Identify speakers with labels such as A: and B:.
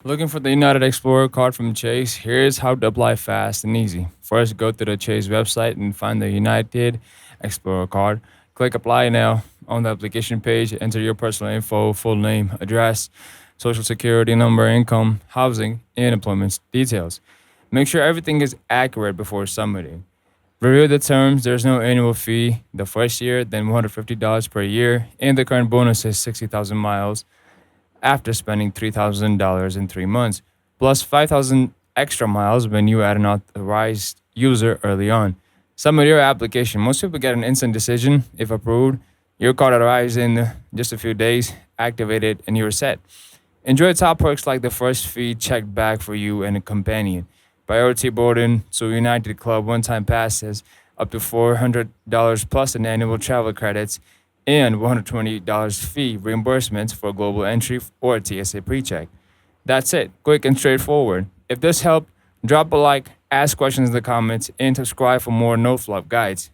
A: Looking for the United Explorer card from Chase? Here's how to apply fast and easy. First, go to the Chase website and find the United Explorer card. Click Apply Now on the application page. Enter your personal info, full name, address, social security number, income, housing, and employment details. Make sure everything is accurate before submitting. Review the terms. There's no annual fee the first year, then $150 per year, and the current bonus is 60,000 miles after spending $3,000 in 3 months, plus 5,000 extra miles when you add an authorized user early on. Submit your application. Most people get an instant decision if approved. Your card arrives in just a few days, activate it, and you're set. Enjoy top perks like the first fee checked back for you and a companion, priority boarding to United Club one-time passes, up to $400 plus in annual travel credits, and $120 fee reimbursements for global entry or TSA PreCheck. That's it, quick and straightforward. If this helped, drop a like, ask questions in the comments, and subscribe for more no-flop guides.